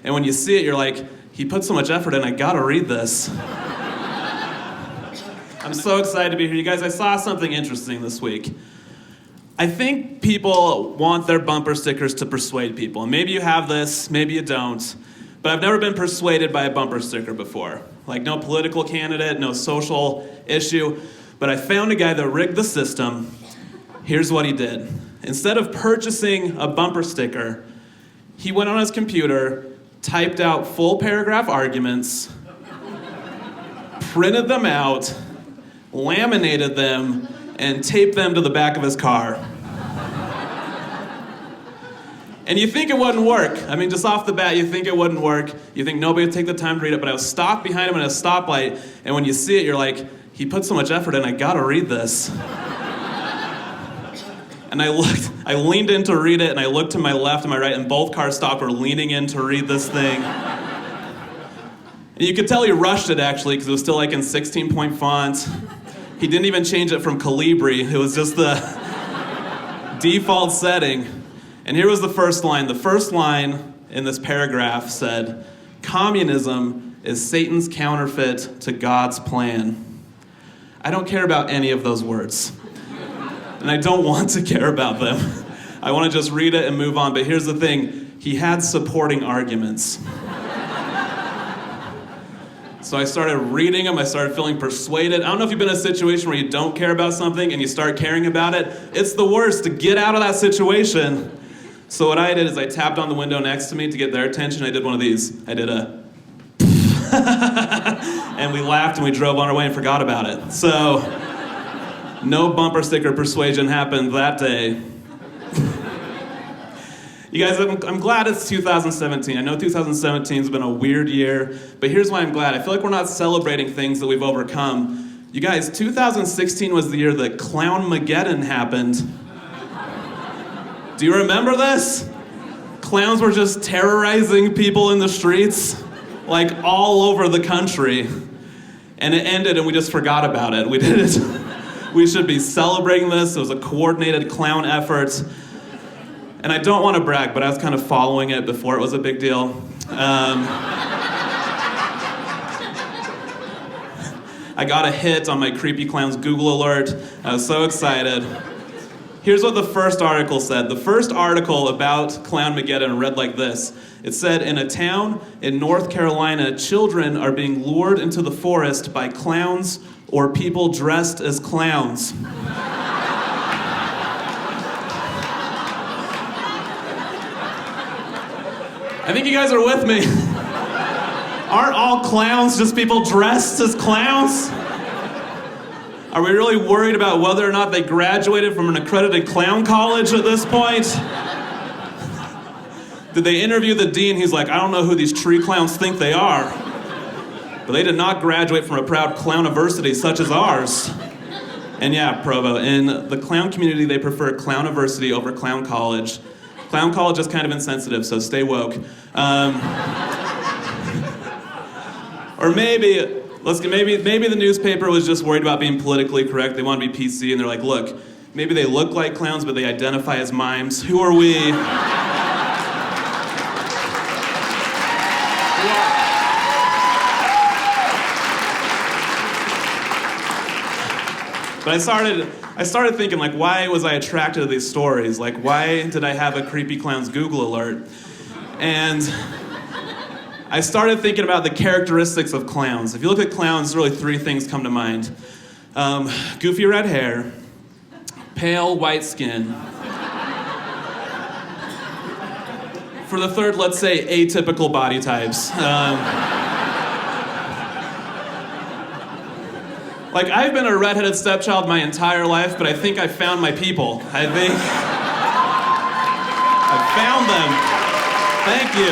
And when you see it, you're like, he put so much effort in, I gotta read this. I'm so excited to be here. You guys, I saw something interesting this week. I think people want their bumper stickers to persuade people. And maybe you have this, maybe you don't. But I've never been persuaded by a bumper sticker before. Like no political candidate, no social issue. But I found a guy that rigged the system. Here's what he did. Instead of purchasing a bumper sticker, he went on his computer, typed out full paragraph arguments, printed them out, laminated them, and taped them to the back of his car. And you think it wouldn't work. I mean, just off the bat, you think it wouldn't work. You think nobody would take the time to read it, but I was stopped behind him at a stoplight, and when you see it, you're like, he put so much effort in, I gotta read this. And I leaned in to read it, and I looked to my left and my right, and both cars stopped, were leaning in to read this thing. And you could tell he rushed it, actually, because it was still like in 16-point font. He didn't even change it from Calibri. It was just the default setting. And here was the first line. The first line in this paragraph said, "Communism is Satan's counterfeit to God's plan." I don't care about any of those words. And I don't want to care about them. I want to just read it and move on. But here's the thing. He had supporting arguments. So I started reading them. I started feeling persuaded. I don't know if you've been in a situation where you don't care about something and you start caring about it. It's the worst to get out of that situation. So what I did is I tapped on the window next to me to get their attention. I did one of these. I did a and we laughed and we drove on our way and forgot about it. So no bumper sticker persuasion happened that day. You guys, I'm glad it's 2017. I know 2017 has been a weird year, but here's why I'm glad. I feel like we're not celebrating things that we've overcome. You guys, 2016 was the year that Clown-mageddon happened. Do you remember this? Clowns were just terrorizing people in the streets, like all over the country. And it ended and we just forgot about it. We did it. We should be celebrating this. It was a coordinated clown effort. And I don't want to brag, but I was kind of following it before it was a big deal. I got a hit on my Creepy Clowns Google alert. I was so excited. Here's what the first article said. The first article about Clown-mageddon read like this. It said, in a town in North Carolina, children are being lured into the forest by clowns or people dressed as clowns. I think you guys are with me. Aren't all clowns just people dressed as clowns? Are we really worried about whether or not they graduated from an accredited clown college at this point? Did they interview the dean? He's like, I don't know who these tree clowns think they are. But they did not graduate from a proud clowniversity such as ours. And yeah, Provo, in the clown community, they prefer clowniversity over clown college. Clown college is kind of insensitive, so stay woke. Or maybe the newspaper was just worried about being politically correct. They want to be PC, and they're like, look, maybe they look like clowns, but they identify as mimes. Who are we? But I started thinking, like, why was I attracted to these stories? Like, why did I have a Creepy Clowns Google alert? And I started thinking about the characteristics of clowns. If you look at clowns, really three things come to mind. Goofy red hair, pale white skin. For the third, let's say atypical body types. Like, I've been a redheaded stepchild my entire life, but I think I found my people. I think I found them. Thank you.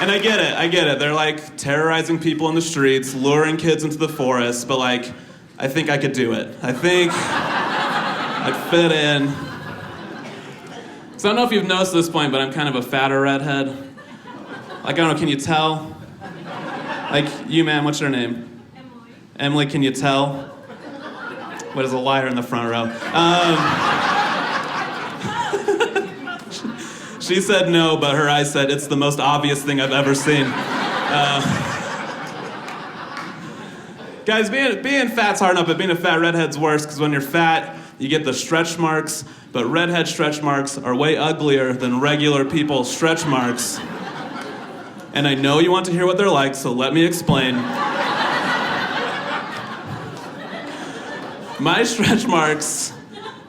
And I get it. They're like terrorizing people in the streets, luring kids into the forest, but like, I think I could do it. I think I'd fit in. So I don't know if you've noticed at this point, but I'm kind of a fatter redhead. Like, I don't know, can you tell? Like, you, ma'am, what's your name? Emily, can you tell? What is a liar in the front row? She said no, but her eyes said it's the most obvious thing I've ever seen. Guys, being fat's hard enough, but being a fat redhead's worse, because when you're fat, you get the stretch marks, but redhead stretch marks are way uglier than regular people's stretch marks. And I know you want to hear what they're like, so let me explain. My stretch marks,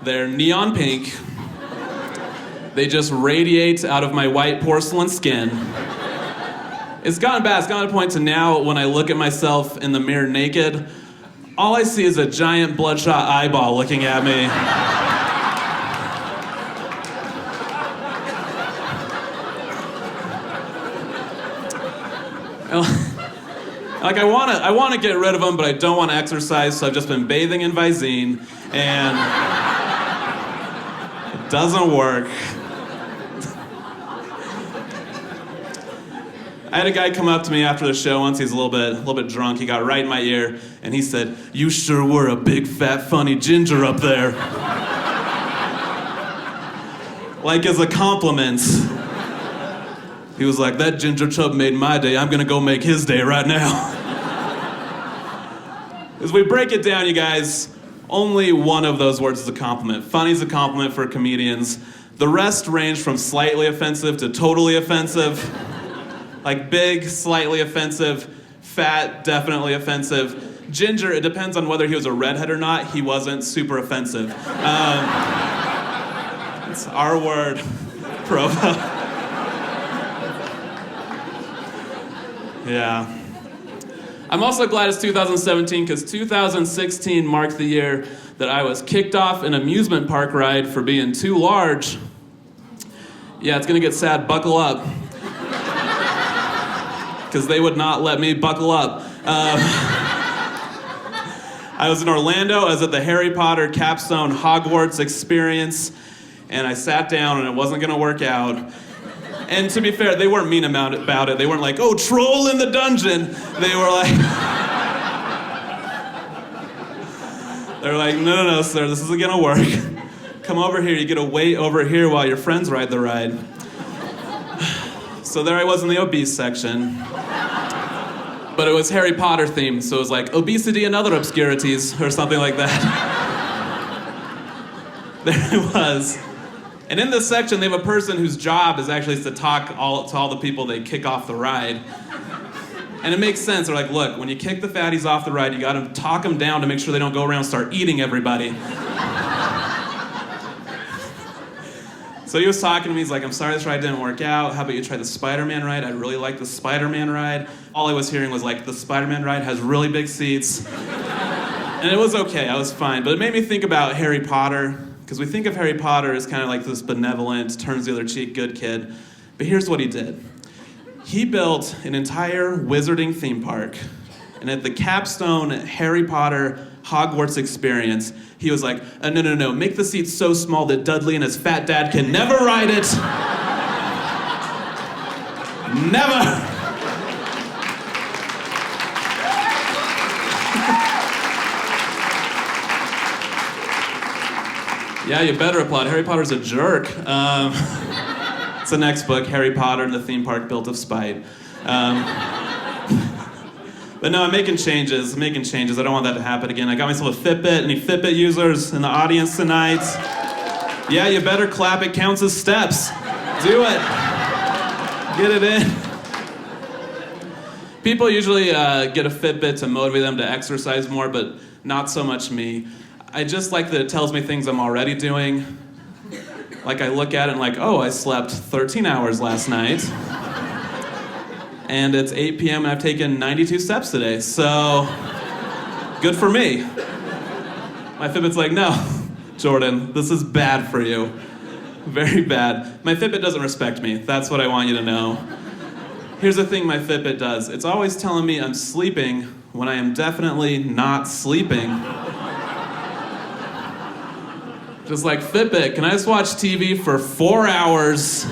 they're neon pink. They just radiate out of my white porcelain skin. It's gotten bad. It's gotten to a point to now when I look at myself in the mirror naked, all I see is a giant bloodshot eyeball looking at me. Like I want to get rid of them, but I don't want to exercise, so I've just been bathing in Visine, and it doesn't work. I had a guy come up to me after the show once. He's a little bit drunk. He got right in my ear, and he said, "You sure were a big, fat, funny ginger up there." Like as a compliment. He was like, "That ginger chub made my day. I'm gonna go make his day right now." As we break it down, you guys, only one of those words is a compliment. Funny's a compliment for comedians. The rest range from slightly offensive to totally offensive. Like big, slightly offensive. Fat, definitely offensive. Ginger, it depends on whether he was a redhead or not. He wasn't super offensive. It's our word, Provo. Yeah. I'm also glad it's 2017 because 2016 marked the year that I was kicked off an amusement park ride for being too large. Yeah, it's gonna get sad. Buckle up. Because they would not let me buckle up. I was in Orlando. I was at the Harry Potter Capstone Hogwarts experience, and I sat down, and it wasn't gonna work out. And to be fair, they weren't mean about it. They weren't like, "Oh, troll in the dungeon." They were like, no, sir, this isn't gonna work. Come over here. You get to wait over here while your friends ride the ride. So there I was in the obese section. But it was Harry Potter themed, so it was like obesity and other obscurities, or something like that. There it was. And in this section, they have a person whose job is actually to talk to all the people they kick off the ride. And it makes sense. They're like, look, when you kick the fatties off the ride, you gotta talk them down to make sure they don't go around and start eating everybody. So he was talking to me, he's like, "I'm sorry this ride didn't work out. How about you try the Spider-Man ride? I really like the Spider-Man ride." All I was hearing was like, the Spider-Man ride has really big seats. And it was okay, I was fine. But it made me think about Harry Potter, because we think of Harry Potter as kind of like this benevolent, turns the other cheek, good kid. But here's what he did. He built an entire wizarding theme park. And at the Capstone Harry Potter Hogwarts experience, he was like, no, make the seats so small that Dudley and his fat dad can never ride it. Never. Yeah, you better applaud. Harry Potter's a jerk. It's the next book, Harry Potter and the Theme Park Built of Spite. But no, I'm making changes. I don't want that to happen again. I got myself a Fitbit. Any Fitbit users in the audience tonight? Yeah, you better clap. It counts as steps. Do it. Get it in. People usually get a Fitbit to motivate them to exercise more, but not so much me. I just like that it tells me things I'm already doing. Like I look at it and like, oh, I slept 13 hours last night. And it's 8 p.m. and I've taken 92 steps today, so good for me. My Fitbit's like, no, Jordan, this is bad for you. Very bad. My Fitbit doesn't respect me. That's what I want you to know. Here's the thing my Fitbit does. It's always telling me I'm sleeping when I am definitely not sleeping. Just like, Fitbit, can I just watch TV for 4 hours,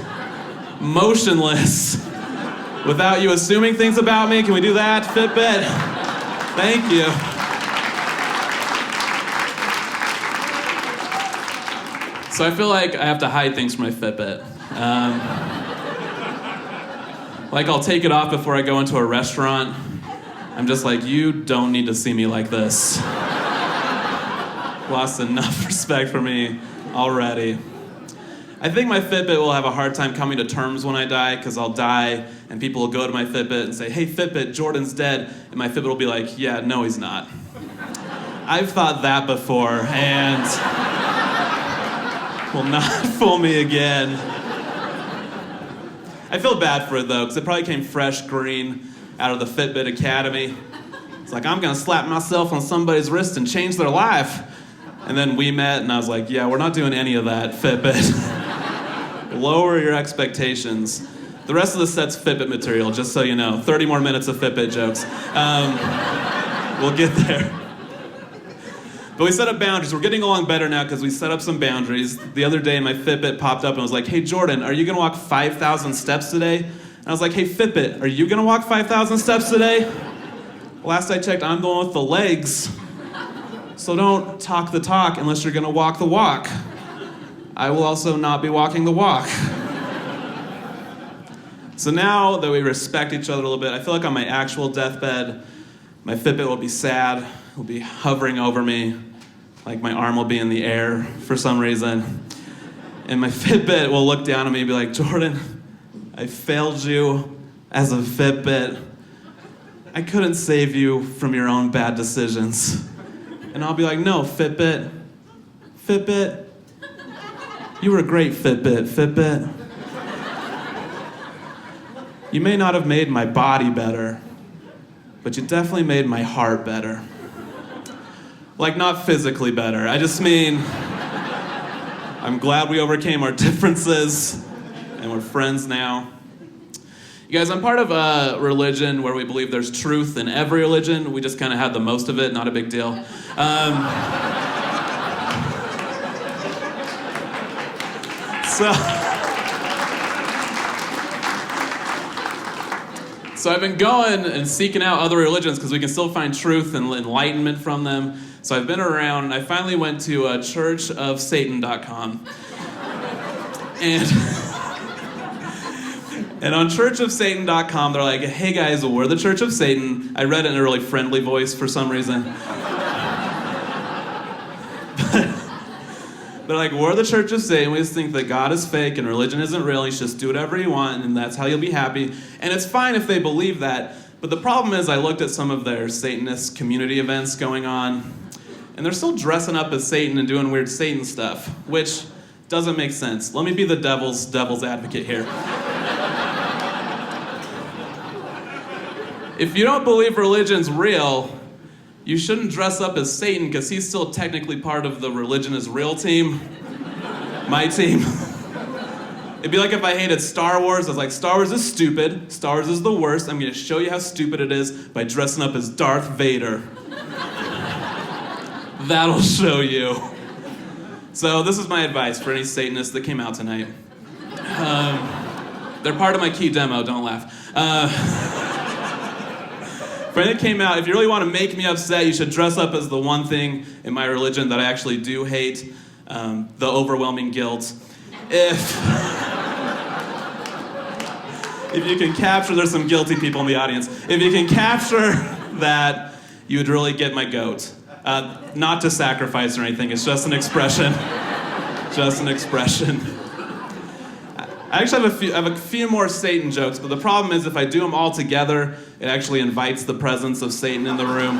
motionless, without you assuming things about me? Can we do that, Fitbit? Thank you. So I feel like I have to hide things from my Fitbit. Like I'll take it off before I go into a restaurant. I'm just like, you don't need to see me like this. Lost enough respect for me already. I think my Fitbit will have a hard time coming to terms when I die, because I'll die and people will go to my Fitbit and say, hey Fitbit, Jordan's dead. And my Fitbit will be like, yeah, no he's not. I've thought that before and will not fool me again. I feel bad for it though, because it probably came fresh green out of the Fitbit Academy. It's like, I'm gonna slap myself on somebody's wrist and change their life. And then we met and I was like, yeah, we're not doing any of that, Fitbit. Lower your expectations. The rest of the set's Fitbit material, just so you know. 30 more minutes of Fitbit jokes. We'll get there. But we set up boundaries. We're getting along better now because we set up some boundaries. The other day my Fitbit popped up and was like, hey Jordan, are you gonna walk 5,000 steps today? And I was like, hey Fitbit, are you gonna walk 5,000 steps today? Last I checked, I'm the one with the legs. So don't talk the talk unless you're gonna walk the walk. I will also not be walking the walk. So now that we respect each other a little bit, I feel like on my actual deathbed, my Fitbit will be sad, it will be hovering over me, like my arm will be in the air for some reason. And my Fitbit will look down at me and be like, Jordan, I failed you as a Fitbit. I couldn't save you from your own bad decisions. And I'll be like, no, Fitbit, you were a great Fitbit. You may not have made my body better, but you definitely made my heart better. Like, not physically better. I just mean, I'm glad we overcame our differences, and we're friends now. You guys, I'm part of a religion where we believe there's truth in every religion. We just kind of had the most of it, not a big deal. So I've been going and seeking out other religions because we can still find truth and enlightenment from them. So I've been around and I finally went to churchofsatan.com. And on churchofsatan.com, they're like, hey guys, we're the Church of Satan. I read it in a really friendly voice for some reason. They're like, we're the Church of Satan. We just think that God is fake and religion isn't real. You should just do whatever you want and that's how you'll be happy. And it's fine if they believe that. But the problem is I looked at some of their Satanist community events going on, and they're still dressing up as Satan and doing weird Satan stuff, which doesn't make sense. Let me be the devil's advocate here. If you don't believe religion's real, you shouldn't dress up as Satan because he's still technically part of the religion is real team. My team. It'd be like if I hated Star Wars. I was like, Star Wars is stupid. Star Wars is the worst. I'm going to show you how stupid it is by dressing up as Darth Vader. That'll show you. So this is my advice for any Satanists that came out tonight. They're part of my key demo, don't laugh. For anyone that came out, if you really want to make me upset, you should dress up as the one thing in my religion that I actually do hate, the overwhelming guilt. If you can capture, there's some guilty people in the audience. If you can capture that, you would really get my goat. Not to sacrifice or anything, it's just an expression. Just an expression. I actually have a few more Satan jokes, but the problem is if I do them all together, it actually invites the presence of Satan in the room.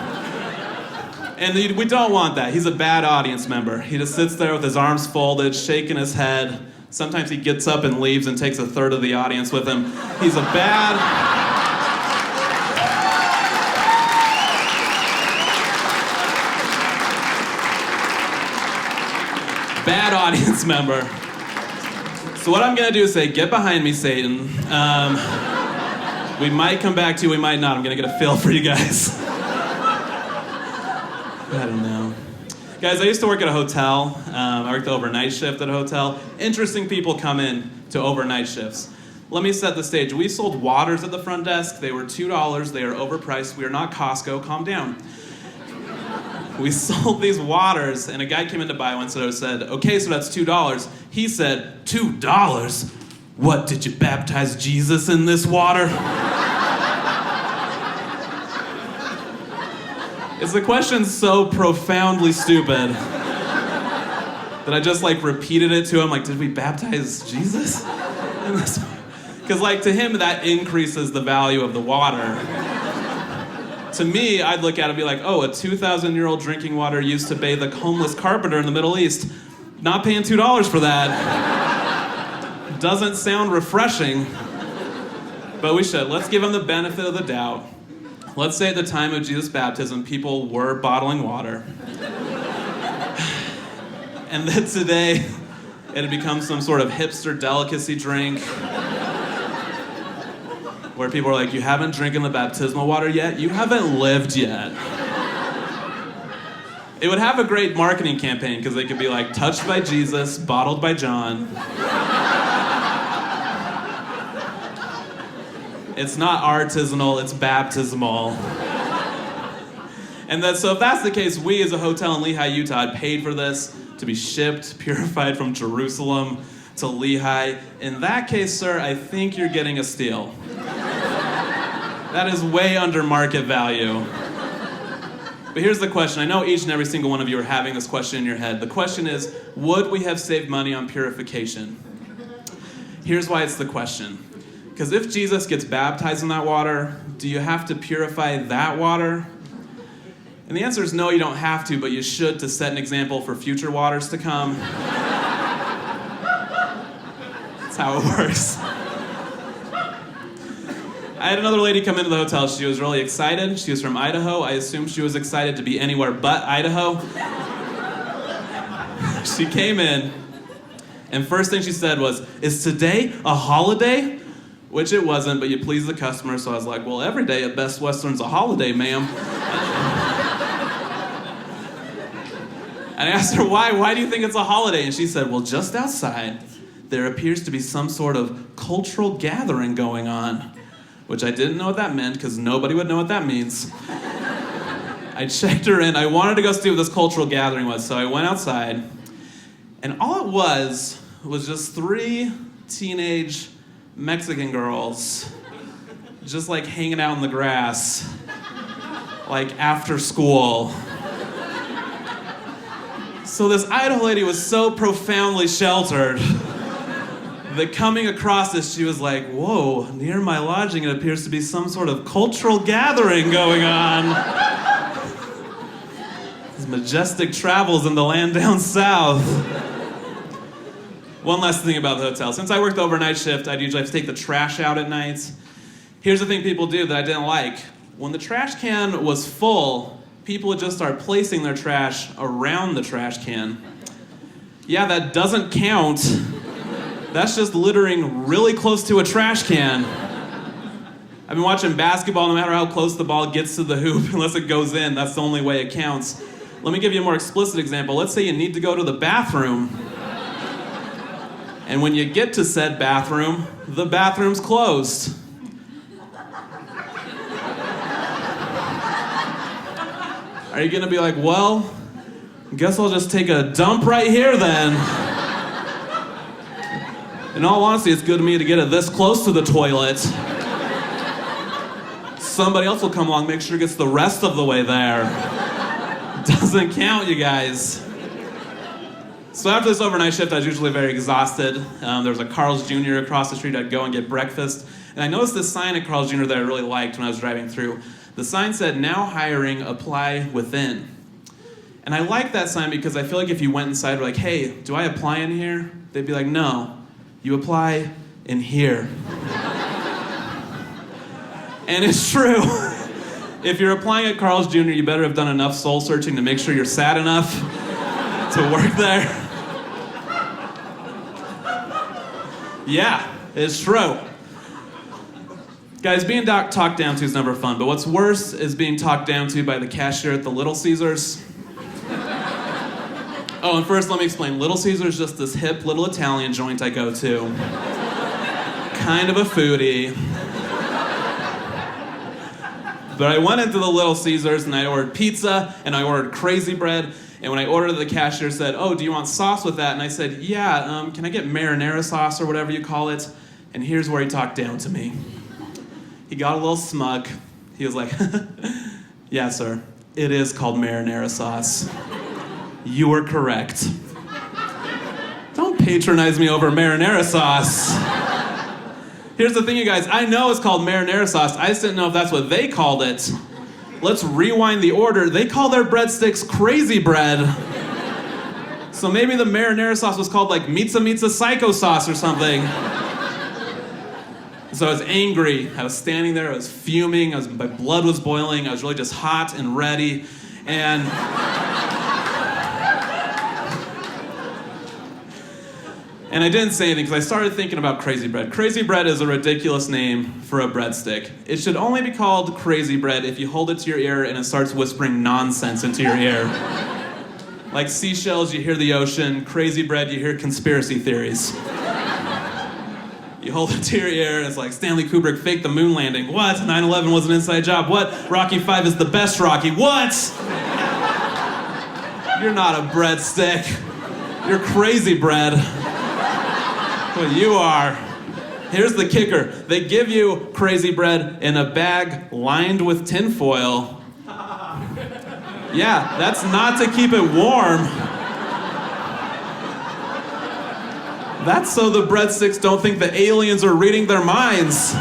And we don't want that. He's a bad audience member. He just sits there with his arms folded, shaking his head. Sometimes he gets up and leaves and takes a third of the audience with him. He's a bad audience member. So what I'm going to do is say, get behind me, Satan. We might come back to you, we might not. I'm going to get a feel for you guys. I don't know. Guys, I used to work at a hotel. I worked the overnight shift at a hotel. Interesting people come in to overnight shifts. Let me set the stage. We sold waters at the front desk. They were $2. They are overpriced. We are not Costco. Calm down. we sold these waters, and a guy came in to buy one, so I said, okay, so that's $2. He said, $2? What, did you baptize Jesus in this water? Is the question so profoundly stupid that I just repeated it to him, did we baptize Jesus in this? Because to him, that increases the value of the water. To me, I'd look at it and be like, oh, a 2,000-year-old drinking water used to bathe a homeless carpenter in the Middle East. Not paying $2 for that. Doesn't sound refreshing, but we should. Let's give him the benefit of the doubt. Let's say at the time of Jesus' baptism, people were bottling water. And then today, it had become some sort of hipster delicacy drink where people are like, you haven't drinking the baptismal water yet? You haven't lived yet. It would have a great marketing campaign because they could be like, touched by Jesus, bottled by John. It's not artisanal, it's baptismal. And so if that's the case, we as a hotel in Lehi, Utah, had paid for this to be shipped, purified from Jerusalem to Lehi. In that case, sir, I think you're getting a steal. That is way under market value. But here's the question. I know each and every single one of you are having this question in your head. The question is, would we have saved money on purification? Here's why it's the question. Because if Jesus gets baptized in that water, do you have to purify that water? And the answer is no, you don't have to, but you should to set an example for future waters to come. That's how it works. I had another lady come into the hotel. She was really excited. She was from Idaho. I assume she was excited to be anywhere but Idaho. She came in, and first thing she said was, is today a holiday? Which it wasn't, but you pleased the customer, so I was like, well, every day at Best Western's a holiday, ma'am. And I asked her, why do you think it's a holiday? And she said, well, just outside, there appears to be some sort of cultural gathering going on. Which I didn't know what that meant, because nobody would know what that means. I checked her in. I wanted to go see what this cultural gathering was, so I went outside. And all it was just 3 teenage Mexican girls just hanging out in the grass, after school. So this Idaho lady was so profoundly sheltered that coming across this, she was like, whoa, near my lodging it appears to be some sort of cultural gathering going on. These majestic travels in the land down south. One last thing about the hotel. Since I worked the overnight shift, I'd usually have to take the trash out at night. Here's the thing people do that I didn't like. When the trash can was full, people would just start placing their trash around the trash can. Yeah, that doesn't count. That's just littering really close to a trash can. I've been watching basketball, no matter how close the ball gets to the hoop, unless it goes in, that's the only way it counts. Let me give you a more explicit example. Let's say you need to go to the bathroom. And when you get to said bathroom, the bathroom's closed. Are you gonna be like, well, guess I'll just take a dump right here then? In all honesty, it's good to me to get it this close to the toilet. Somebody else will come along, make sure it gets the rest of the way there. Doesn't count, you guys. So after this overnight shift, I was usually very exhausted. There was a Carl's Jr. across the street. I'd go and get breakfast. And I noticed this sign at Carl's Jr. that I really liked when I was driving through. The sign said, now hiring, apply within. And I liked that sign because I feel like if you went inside, like, hey, do I apply in here? They'd be like, no. You apply in here. And it's true. If you're applying at Carl's Jr., you better have done enough soul searching to make sure you're sad enough to work there. Yeah, it's true. Guys, being talked down to is never fun, but what's worse is being talked down to by the cashier at the Little Caesars. Oh, and first let me explain. Little Caesars is just this hip little Italian joint I go to. Kind of a foodie. But I went into the Little Caesars and I ordered pizza and I ordered crazy bread. And when I ordered it, the cashier said, "Oh, do you want sauce with that?" And I said, "Yeah, can I get marinara sauce or whatever you call it?" And here's where he talked down to me. He got a little smug. He was like, "Yeah, sir, it is called marinara sauce. You were correct. Don't patronize me over marinara sauce." Here's the thing, you guys. I know it's called marinara sauce. I just didn't know if that's what they called it. Let's rewind the order. They call their breadsticks crazy bread. So maybe the marinara sauce was called like Mitza Psycho sauce or something. So I was angry. I was standing there. I was fuming. My blood was boiling. I was really just hot and ready. And I didn't say anything because I started thinking about crazy bread. Crazy bread is a ridiculous name for a breadstick. It should only be called crazy bread if you hold it to your ear and it starts whispering nonsense into your ear. Like seashells, you hear the ocean. Crazy bread, you hear conspiracy theories. You hold it to your ear and it's like, Stanley Kubrick faked the moon landing. What? 9/11 was an inside job. What? Rocky V is the best Rocky. What? You're not a breadstick. You're crazy bread. Well, you are. Here's the kicker. They give you crazy bread in a bag lined with tinfoil. Yeah, that's not to keep it warm. That's so the breadsticks don't think the aliens are reading their minds.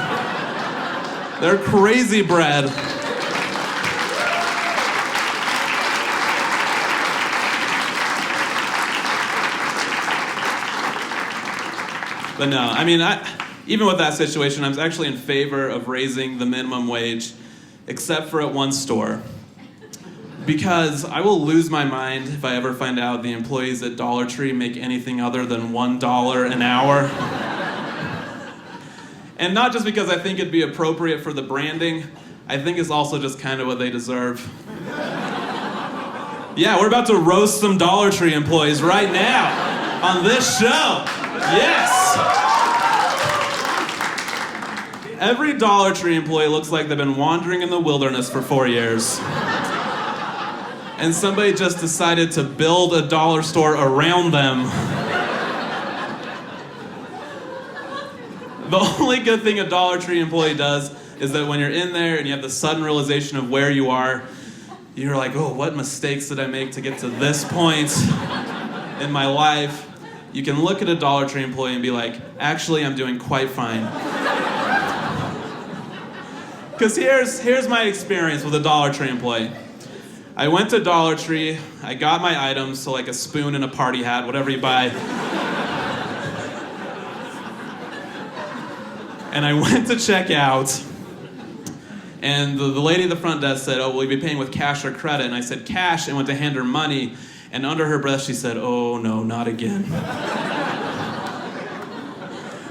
They're crazy bread. But no, I mean, even with that situation, I was actually in favor of raising the minimum wage, except for at one store. Because I will lose my mind if I ever find out the employees at Dollar Tree make anything other than $1 an hour. And not just because I think it'd be appropriate for the branding, I think it's also just kind of what they deserve. Yeah, we're about to roast some Dollar Tree employees right now on this show. Yes! Every Dollar Tree employee looks like they've been wandering in the wilderness for 4 years. And somebody just decided to build a dollar store around them. The only good thing a Dollar Tree employee does is that when you're in there and you have the sudden realization of where you are, you're like, oh, what mistakes did I make to get to this point in my life? You can look at a Dollar Tree employee and be like, actually, I'm doing quite fine. Because here's my experience with a Dollar Tree employee. I went to Dollar Tree, I got my items, so like a spoon and a party hat, whatever you buy. And I went to check out, and the lady at the front desk said, "Oh, will you be paying with cash or credit?" And I said, "Cash," and went to hand her money, and under her breath she said, "Oh no, not again."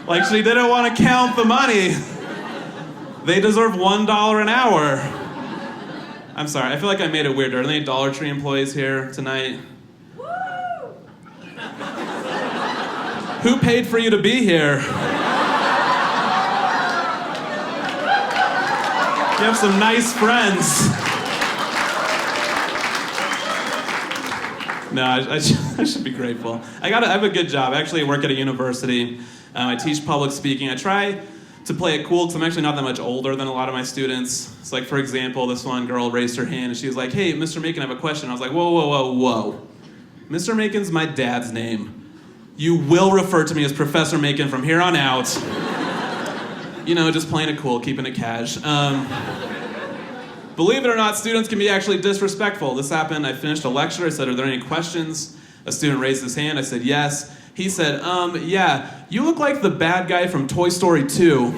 Like she didn't want to count the money. They deserve $1 an hour. I'm sorry, I feel like I made it weirder. Are there any Dollar Tree employees here tonight? Woo! Who paid for you to be here? You have some nice friends. No, I should be grateful. I have a good job. I actually work at a university. I teach public speaking. I try to play it cool because I'm actually not that much older than a lot of my students. It's like, for example, this one girl raised her hand and she was like, "Hey, Mr. Makin, I have a question." I was like, whoa. Mr. Makin's my dad's name. You will refer to me as Professor Makin from here on out. You know, just playing it cool, keeping it cash. Believe it or not, students can be actually disrespectful. This happened, I finished a lecture, I said, "Are there any questions?" A student raised his hand, I said, "Yes." He said, "Yeah, you look like the bad guy from Toy Story 2.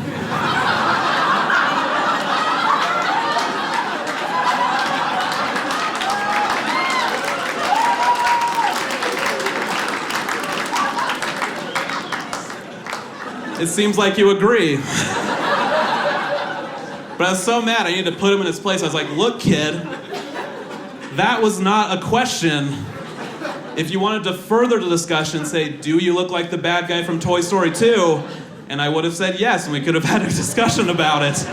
It seems like you agree. But I was so mad, I needed to put him in his place. I was like, "Look, kid, that was not a question. If you wanted to further the discussion, say, do you look like the bad guy from Toy Story 2? And I would have said yes, and we could have had a discussion about it."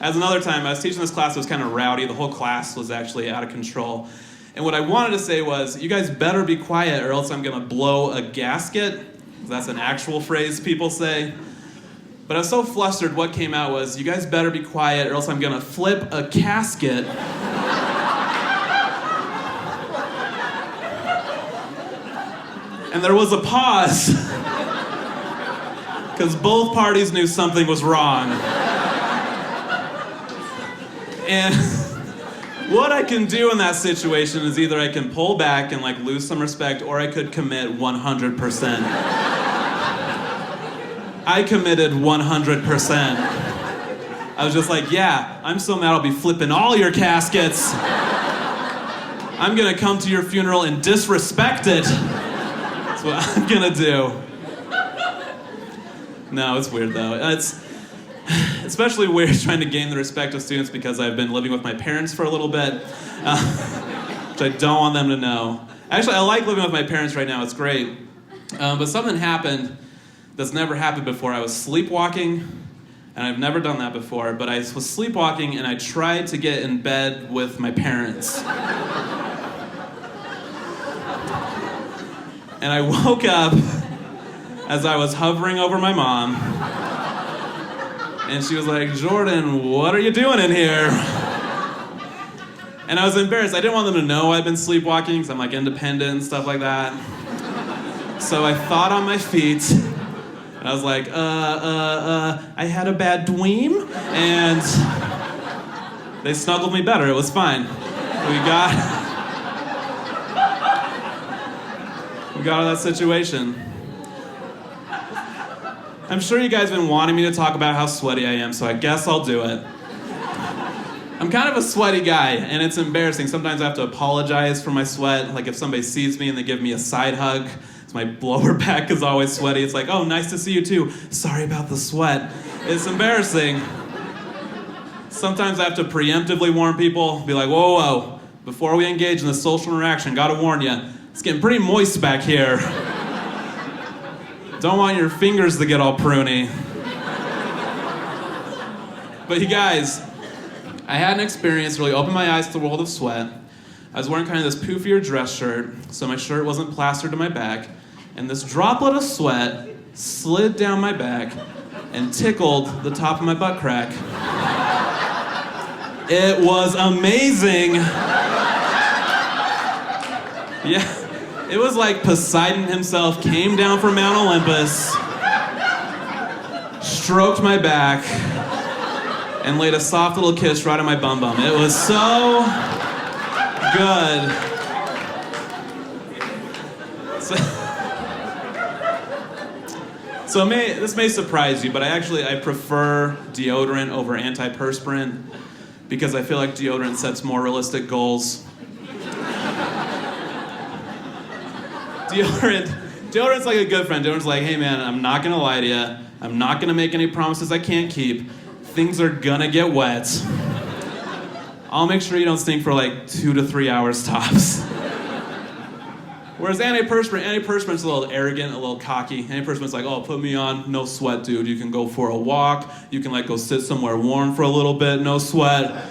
As another time, I was teaching this class that was kind of rowdy. The whole class was actually out of control. And what I wanted to say was, you guys better be quiet or else I'm going to blow a gasket. That's an actual phrase people say. But I was so flustered, what came out was, you guys better be quiet or else I'm going to flip a casket. And there was a pause. Because both parties knew something was wrong. And what I can do in that situation is either I can pull back and like lose some respect, or I could commit 100%. I committed 100%. I was just like, yeah, I'm so mad I'll be flipping all your caskets. I'm gonna come to your funeral and disrespect it. That's what I'm gonna do. No, it's weird though. It's especially weird trying to gain the respect of students because I've been living with my parents for a little bit, which I don't want them to know. Actually, I like living with my parents right now. It's great. But something happened that's never happened before. I was sleepwalking, and I've never done that before, but I was sleepwalking and I tried to get in bed with my parents. And I woke up as I was hovering over my mom, and she was like, Jordan, what are you doing in here? And I was embarrassed. I didn't want them to know I'd been sleepwalking because I'm like independent and stuff like that. So I thought on my feet, and I was like, I had a bad dweem, and they snuggled me better. It was fine. We got out of that situation. I'm sure you guys have been wanting me to talk about how sweaty I am, so I guess I'll do it. I'm kind of a sweaty guy, and it's embarrassing. Sometimes I have to apologize for my sweat. Like if somebody sees me and they give me a side hug, my lower back is always sweaty. It's like, oh, nice to see you too. Sorry about the sweat. It's embarrassing. Sometimes I have to preemptively warn people, be like, whoa, whoa, before we engage in this social interaction, gotta warn you, it's getting pretty moist back here. Don't want your fingers to get all pruny. But you guys, I had an experience that really opened my eyes to the world of sweat. I was wearing kind of this poofier dress shirt, so my shirt wasn't plastered to my back, and this droplet of sweat slid down my back and tickled the top of my butt crack. It was amazing. Yeah, it was like Poseidon himself came down from Mount Olympus, stroked my back, and laid a soft little kiss right on my bum bum. It was so good. So this may surprise you, but I prefer deodorant over antiperspirant because I feel like deodorant sets more realistic goals. Deodorant's like a good friend. Deodorant's like, hey man, I'm not gonna lie to you. I'm not gonna make any promises I can't keep. Things are gonna get wet. I'll make sure you don't stink for like 2 to 3 hours tops. Whereas antiperspirant's a little arrogant, a little cocky. Antiperspirant's like, oh, put me on, no sweat, dude. You can go for a walk. You can like go sit somewhere warm for a little bit, no sweat.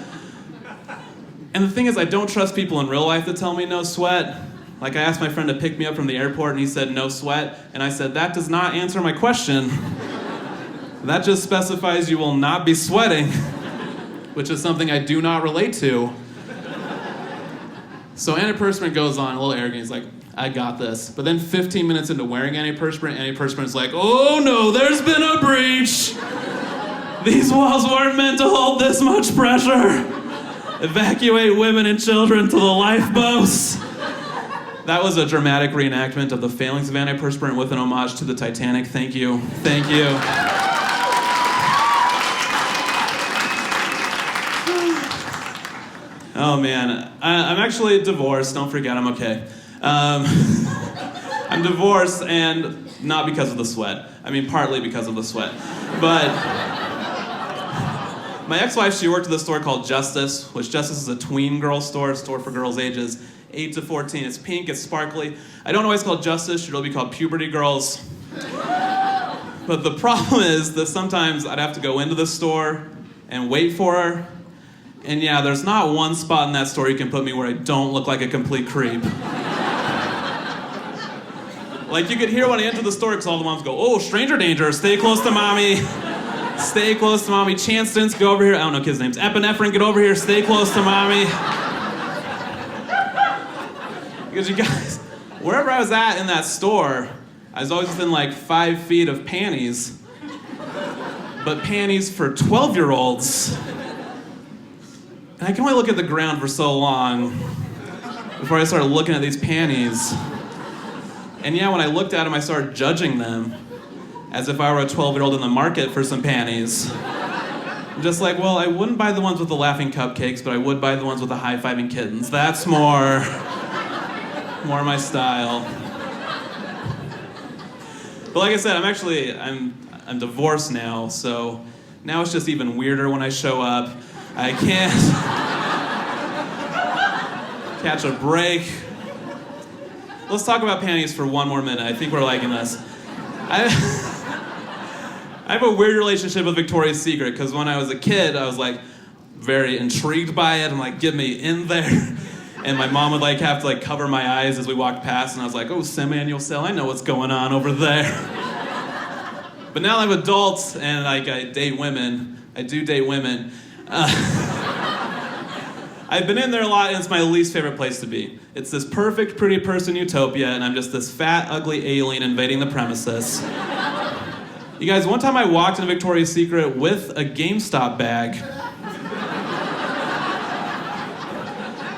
And the thing is, I don't trust people in real life that tell me no sweat. Like I asked my friend to pick me up from the airport and he said no sweat. And I said, that does not answer my question. That just specifies you will not be sweating, which is something I do not relate to. So antiperspirant goes on, a little arrogant. He's like, I got this. But then 15 minutes into wearing antiperspirant's like, oh no, there's been a breach. These walls weren't meant to hold this much pressure. Evacuate women and children to the lifeboats. That was a dramatic reenactment of the failings of antiperspirant with an homage to the Titanic. Thank you. Thank you. Oh man, I'm actually divorced. Don't forget, I'm okay. I'm divorced, and not because of the sweat. I mean, partly because of the sweat. But my ex-wife, she worked at a store called Justice, which Justice is a tween girl store, a store for girls ages 8 to 14. It's pink, it's sparkly. I don't know why it's called Justice. It should really be called Puberty Girls. But the problem is that sometimes I'd have to go into the store and wait for her. And yeah, there's not one spot in that store you can put me where I don't look like a complete creep. Like, you could hear when I enter the store, because all the moms go, oh, stranger danger, stay close to mommy. Stay close to mommy. Chanston's, go over here. I don't know kids' names. Epinephrine, get over here, stay close to mommy. Because you guys, wherever I was at in that store, I was always within like 5 feet of panties. But panties for 12-year-olds. And I can only look at the ground for so long before I started looking at these panties. And yeah, when I looked at them, I started judging them as if I were a 12-year-old in the market for some panties. I'm just like, well, I wouldn't buy the ones with the laughing cupcakes, but I would buy the ones with the high-fiving kittens. That's more my style. But like I said, I'm divorced now, so now it's just even weirder when I show up. I can't catch a break. Let's talk about panties for one more minute. I think we're liking this. I have a weird relationship with Victoria's Secret, because when I was a kid, I was like very intrigued by it. I'm like, get me in there. And my mom would like have to like cover my eyes as we walked past, and I was like, oh, semi-annual sale, I know what's going on over there. But now I'm adult and like I date women. I do date women. I've been in there a lot, and it's my least favorite place to be. It's this perfect, pretty person utopia, and I'm just this fat, ugly alien invading the premises. You guys, one time I walked into Victoria's Secret with a GameStop bag.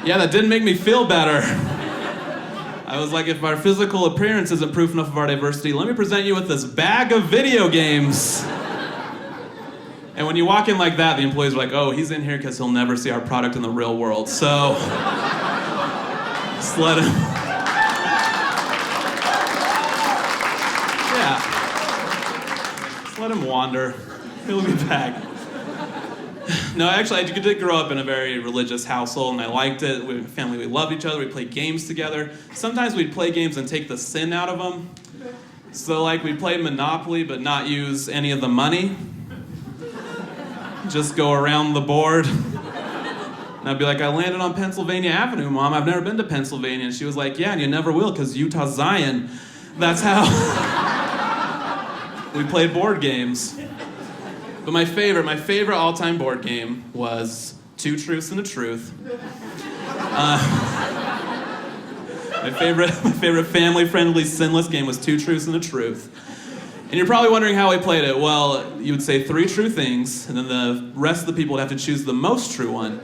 Yeah, that didn't make me feel better. I was like, if our physical appearance isn't proof enough of our diversity, let me present you with this bag of video games. And when you walk in like that, the employees are like, oh, he's in here because he'll never see our product in the real world. So, just let him. Yeah. Just let him wander. He'll be back. No, actually, I did grow up in a very religious household, and I liked it. We were a family, we loved each other, we played games together. Sometimes we'd play games and take the sin out of them. So, like, we'd play Monopoly, but not use any of the money. Just go around the board. And I'd be like, I landed on Pennsylvania Avenue, Mom. I've never been to Pennsylvania. And she was like, yeah, and you never will, because Utah's Zion. That's how we played board games. But my favorite all-time board game was Two Truths and a Truth. My favorite family-friendly, sinless game was Two Truths and a Truth. And you're probably wondering how I played it. Well, you would say 3 true things, and then the rest of the people would have to choose the most true one.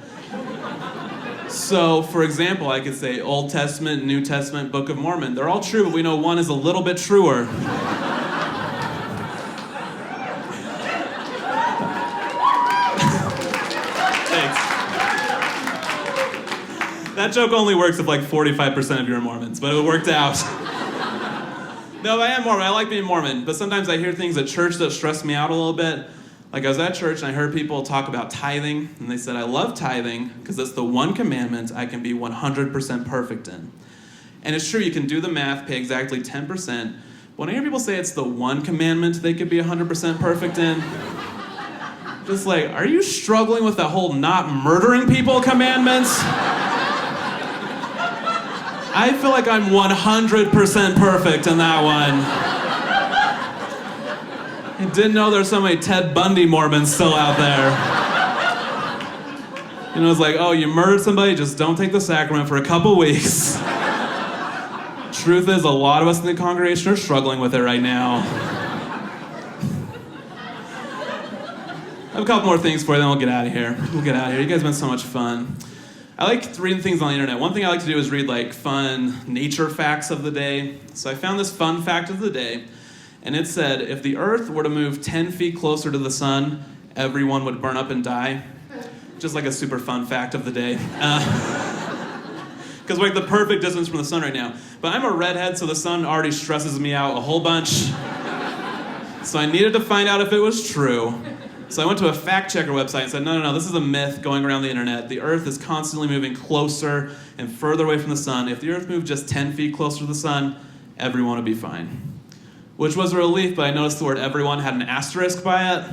So, for example, I could say Old Testament, New Testament, Book of Mormon. They're all true, but we know one is a little bit truer. Thanks. That joke only works if like 45% of you are Mormons, but it worked out. No, I am Mormon. I like being Mormon. But sometimes I hear things at church that stress me out a little bit. Like I was at church and I heard people talk about tithing. And they said, I love tithing because it's the one commandment I can be 100% perfect in. And it's true, you can do the math, pay exactly 10%. But when I hear people say it's the one commandment they could be 100% perfect in, just like, are you struggling with the whole not murdering people commandment? I feel like I'm 100% perfect in that one. I didn't know there's so many Ted Bundy Mormons still out there. You know, it's like, oh, you murdered somebody, just don't take the sacrament for a couple weeks. Truth is, a lot of us in the congregation are struggling with it right now. I have a couple more things for you, then we'll get out of here. You guys have been so much fun. I like reading things on the internet. One thing I like to do is read like fun nature facts of the day. So I found this fun fact of the day, and it said, if the Earth were to move 10 feet closer to the sun, everyone would burn up and die. Just like a super fun fact of the day. Because we're like the perfect distance from the sun right now. But I'm a redhead, so the sun already stresses me out a whole bunch. So I needed to find out if it was true. So I went to a fact checker website and said, no, this is a myth going around the internet. The Earth is constantly moving closer and further away from the sun. If the Earth moved just 10 feet closer to the sun, everyone would be fine. Which was a relief, but I noticed the word everyone had an asterisk by it.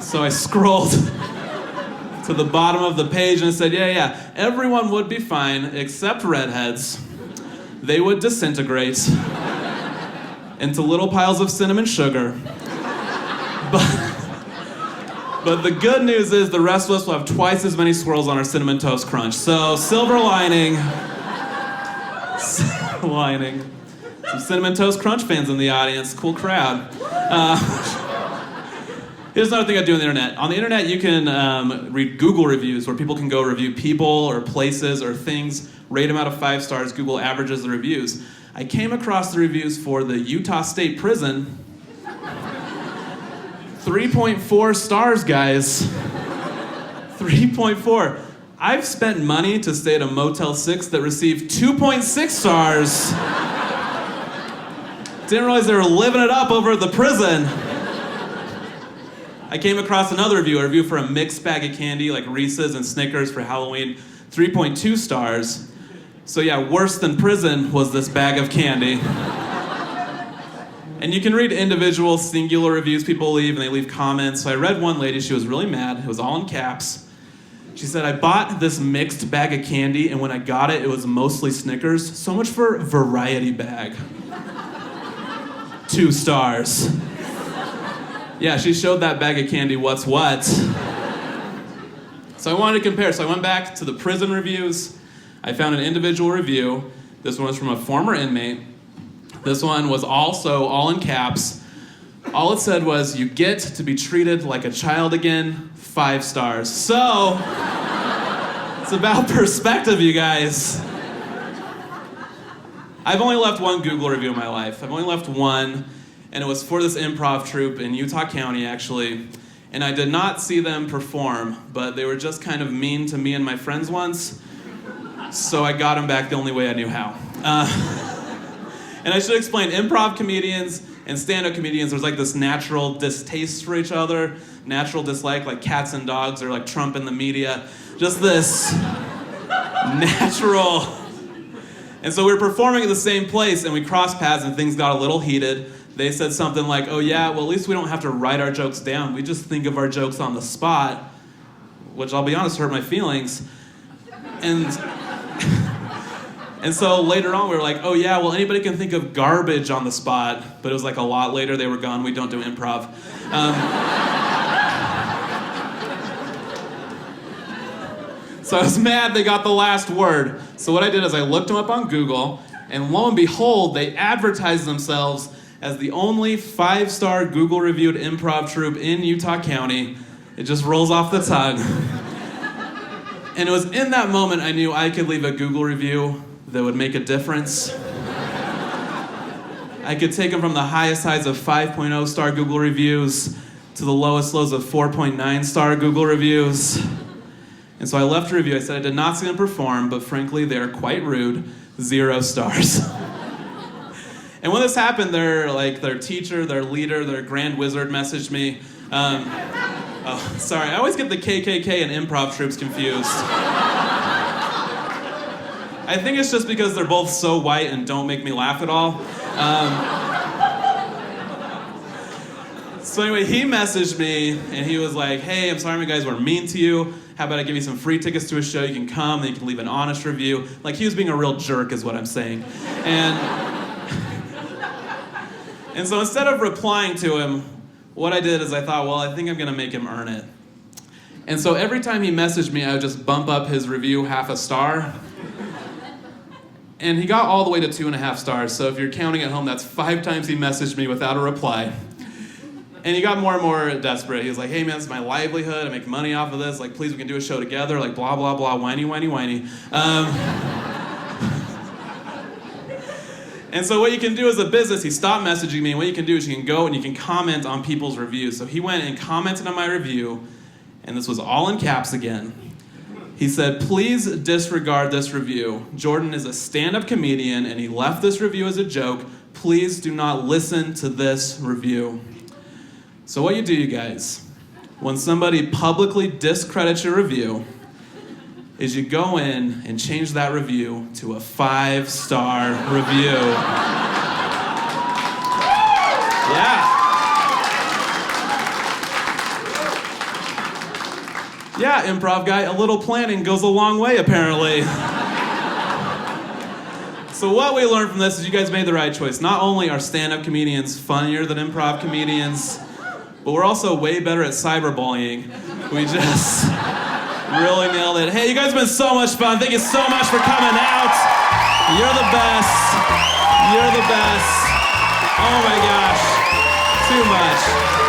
So I scrolled to the bottom of the page and it said, yeah, everyone would be fine except redheads. They would disintegrate into little piles of cinnamon sugar. But the good news is the rest of us will have twice as many swirls on our Cinnamon Toast Crunch. So silver lining. Some Cinnamon Toast Crunch fans in the audience. Cool crowd. Here's another thing I do on the internet. On the internet, you can read Google reviews where people can go review people or places or things, rate them out of 5 stars. Google averages the reviews. I came across the reviews for the Utah State Prison. 3.4 stars, guys. 3.4. I've spent money to stay at a Motel 6 that received 2.6 stars. Didn't realize they were living it up over at the prison. I came across another review, a review for a mixed bag of candy like Reese's and Snickers for Halloween, 3.2 stars. So yeah, worse than prison was this bag of candy. And you can read individual singular reviews people leave, and they leave comments. So I read one lady, she was really mad. It was all in caps. She said, I bought this mixed bag of candy, and when I got it, it was mostly Snickers. So much for variety bag. 2 stars. Yeah, she showed that bag of candy what's what. So I wanted to compare. So I went back to the prison reviews. I found an individual review. This one was from a former inmate. This one was also all in caps. All it said was, you get to be treated like a child again, 5 stars. So, it's about perspective, you guys. I've only left one Google review in my life. I've only left one, and it was for this improv troupe in Utah County, actually. And I did not see them perform, but they were just kind of mean to me and my friends once. So I got them back the only way I knew how. And I should explain, improv comedians and stand-up comedians, there's like this natural distaste for each other, natural dislike, like cats and dogs or like Trump in the media. Just this natural. And so we were performing at the same place and we crossed paths and things got a little heated. They said something like, oh yeah, well at least we don't have to write our jokes down. We just think of our jokes on the spot, which I'll be honest hurt my feelings. And so later on we were like, oh yeah, well anybody can think of garbage on the spot, but it was like a lot later, they were gone, we don't do improv. So I was mad they got the last word. So what I did is I looked them up on Google, and lo and behold, they advertised themselves as the only 5-star Google reviewed improv troupe in Utah County. It just rolls off the tongue. And it was in that moment I knew I could leave a Google review that would make a difference. I could take them from the highest highs of 5.0 star Google reviews to the lowest lows of 4.9 star Google reviews. And so I left a review. I said I did not see them perform, but frankly, they're quite rude. 0 stars. And when this happened, their teacher, their leader, their grand wizard messaged me. Oh, sorry, I always get the KKK and improv troops confused. I think it's just because they're both so white and don't make me laugh at all. So anyway, he messaged me and he was like, hey, I'm sorry my guys were mean to you. How about I give you some free tickets to a show? You can come, then you can leave an honest review. Like, he was being a real jerk is what I'm saying. And so instead of replying to him, what I did is I thought, well, I think I'm gonna make him earn it. And so every time he messaged me, I would just bump up his review 0.5 star. And he got all the way to 2.5 stars. So if you're counting at home, that's 5 times he messaged me without a reply. And he got more and more desperate. He was like, hey man, this is my livelihood. I make money off of this. Like, please, we can do a show together. Like, blah, blah, blah, whiny, whiny, whiny. And so what you can do as a business, he stopped messaging me, and what you can do is you can go and you can comment on people's reviews. So he went and commented on my review, and this was all in caps again. He said, please disregard this review. Jordan is a stand-up comedian, and he left this review as a joke. Please do not listen to this review. So what you do, you guys, when somebody publicly discredits your review, is you go in and change that review to a 5-star review. Yeah. Yeah, improv guy, a little planning goes a long way, apparently. So what we learned from this is you guys made the right choice. Not only are stand-up comedians funnier than improv comedians, but we're also way better at cyberbullying. We just really nailed it. Hey, you guys have been so much fun. Thank you so much for coming out. You're the best. You're the best. Oh my gosh. Too much.